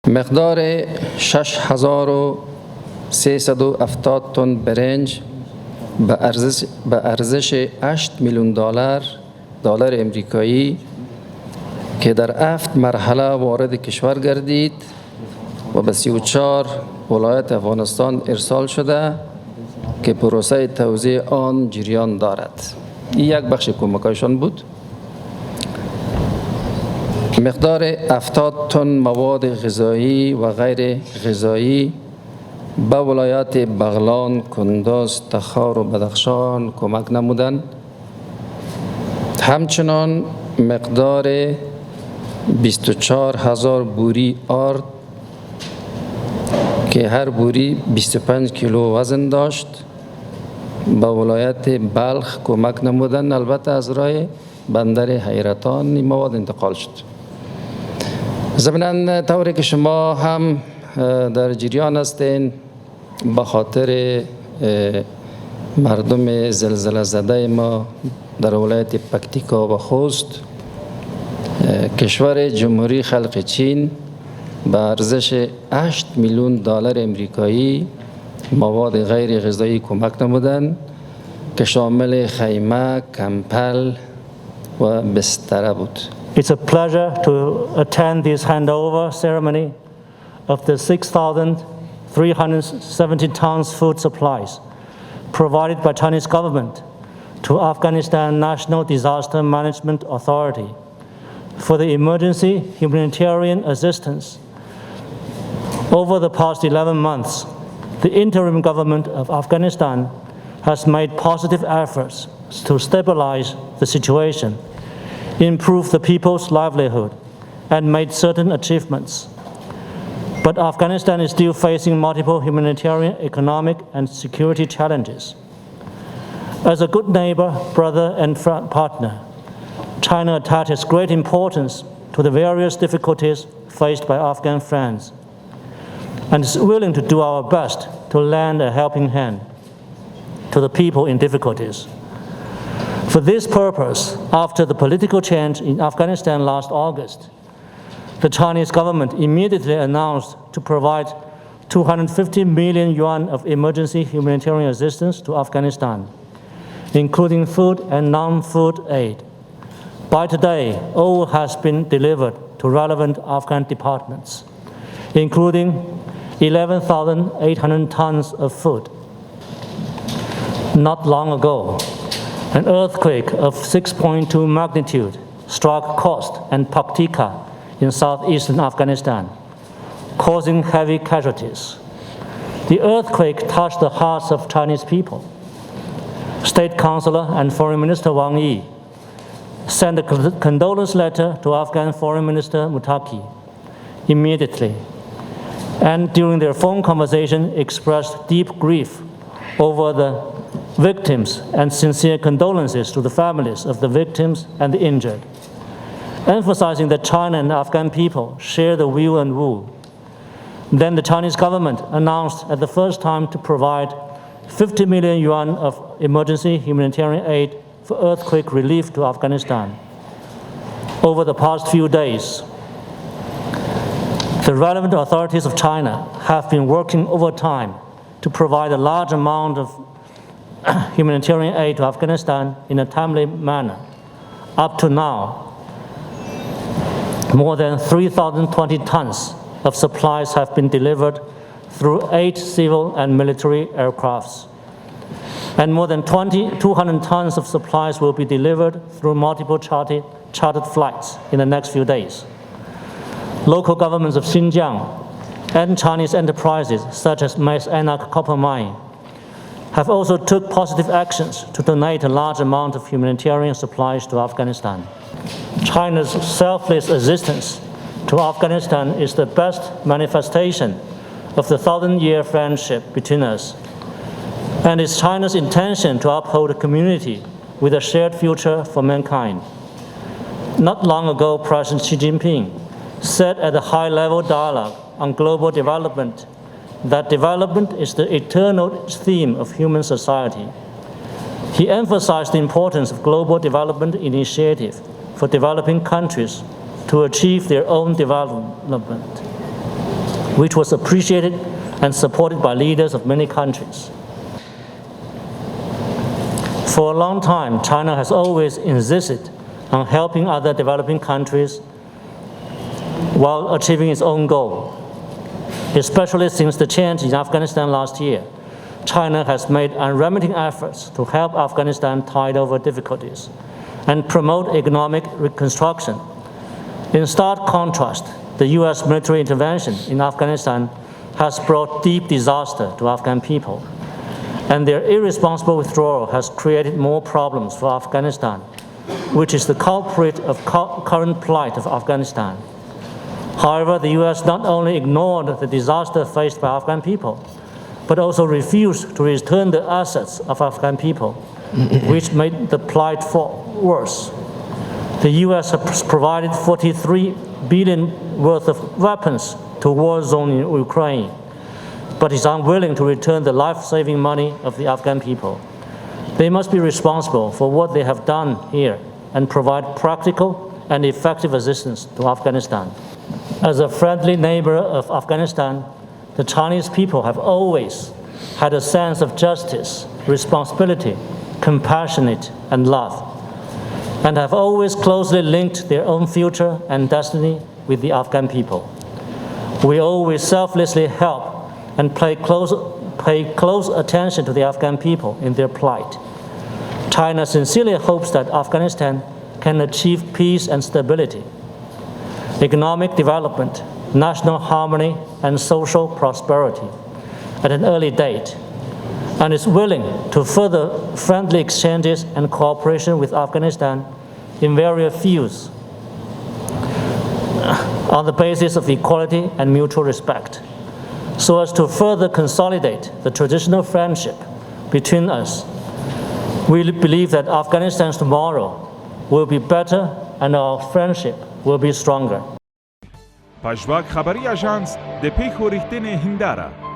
مقدار 6370 تن برنج به ارزش 8 میلیون دلار امریکایی که در 7 مرحله وارد کشور گردید و به 34 ولایت افغانستان ارسال شده که پروسه توزیع آن جریان دارد. این یک بخش کمکایشان بود. مقدار 70 تن مواد غذایی و غیر غذایی به ولایات بغلان، کندز، تخار و بدخشان کمک نمودند. همچنان مقدار 24,000 بوری آرد که هر بوری 25 کیلو وزن داشت به ولایت بلخ کمک نمودند. البته از راه بندر حیرتان این مواد انتقال شد. ضمناً طوری که شما هم در جریان هستین، به خاطر مردم زلزله زده ما در ولایت پکتیکا و خوست، کشور جمهوری خلق چین به ارزش 8 میلیون دلار امریکایی مواد غیر غذایی کمک نمودند که شامل خیمه، کمپل و بستره بود. It's a pleasure to attend this handover ceremony of the 6,370 tons food supplies provided by Chinese government to Afghanistan National Disaster Management Authority for the emergency humanitarian assistance. Over the past 11 months, the interim government of Afghanistan has made positive efforts to stabilize the situation, improve the people's livelihood, and made certain achievements. But Afghanistan is still facing multiple humanitarian, economic, and security challenges. As a good neighbor, brother, and partner, China attaches great importance to the various difficulties faced by Afghan friends and is willing to do our best to lend a helping hand to the people in difficulties. For this purpose, after the political change in Afghanistan last August, the Chinese government immediately announced to provide 250 million yuan of emergency humanitarian assistance to Afghanistan, including food and non-food aid. By today, all has been delivered to relevant Afghan departments, including 11,800 tons of food. Not long ago, an earthquake of 6.2 magnitude struck Khost and Paktika in southeastern Afghanistan, causing heavy casualties. The earthquake touched the hearts of Chinese people. State Councilor and Foreign Minister Wang Yi sent a condolence letter to Afghan Foreign Minister Mutaki immediately, and during their phone conversation expressed deep grief over the victims and sincere condolences to the families of the victims and the injured, emphasizing that China and Afghan people share the will and rule. Then the Chinese government announced at the first time to provide 50 million yuan of emergency humanitarian aid for earthquake relief to Afghanistan. Over the past few days, the relevant authorities of China have been working overtime to provide a large amount of humanitarian aid to Afghanistan in a timely manner. Up to now, more than 3,020 tons of supplies have been delivered through 8 civil and military aircrafts, and more than 200 tons of supplies will be delivered through multiple chartered flights in the next few days. Local governments of Xinjiang and Chinese enterprises such as Mas Anak Copper Mine have also took positive actions to donate a large amount of humanitarian supplies to Afghanistan. China's selfless assistance to Afghanistan is the best manifestation of the 1,000-year friendship between us, and it's China's intention to uphold a community with a shared future for mankind. Not long ago, President Xi Jinping said at a high-level dialogue on global development that development is the eternal theme of human society. He emphasized the importance of global development initiative for developing countries to achieve their own development. which was appreciated and supported by leaders of many countries. For a long time, China has always insisted on helping other developing countries while achieving its own goal. Especially since the change in Afghanistan last year, China has made unremitting efforts to help Afghanistan tide over difficulties and promote economic reconstruction. In stark contrast, the US military intervention in Afghanistan has brought deep disaster to Afghan people, and their irresponsible withdrawal has created more problems for Afghanistan, which is the culprit of current plight of Afghanistan. However, the US not only ignored the disaster faced by Afghan people, but also refused to return the assets of Afghan people, which made the plight worse. The US has provided $43 billion worth of weapons to war zone in Ukraine, but is unwilling to return the life-saving money of the Afghan people. They must be responsible for what they have done here and provide practical and effective assistance to Afghanistan. As a friendly neighbor of Afghanistan, the Chinese people have always had a sense of justice, responsibility, compassion, and love, and have always closely linked their own future and destiny with the Afghan people. We always selflessly help and pay close attention to the Afghan people in their plight. China sincerely hopes that Afghanistan can achieve peace and stability, economic development, national harmony, and social prosperity at an early date, and is willing to further friendly exchanges and cooperation with Afghanistan in various fields on the basis of equality and mutual respect, so as to further consolidate the traditional friendship between us. We believe that Afghanistan's tomorrow will be better and our friendship will be stronger. پژواک خبری اژانس د پیښو ریښتینې هنداره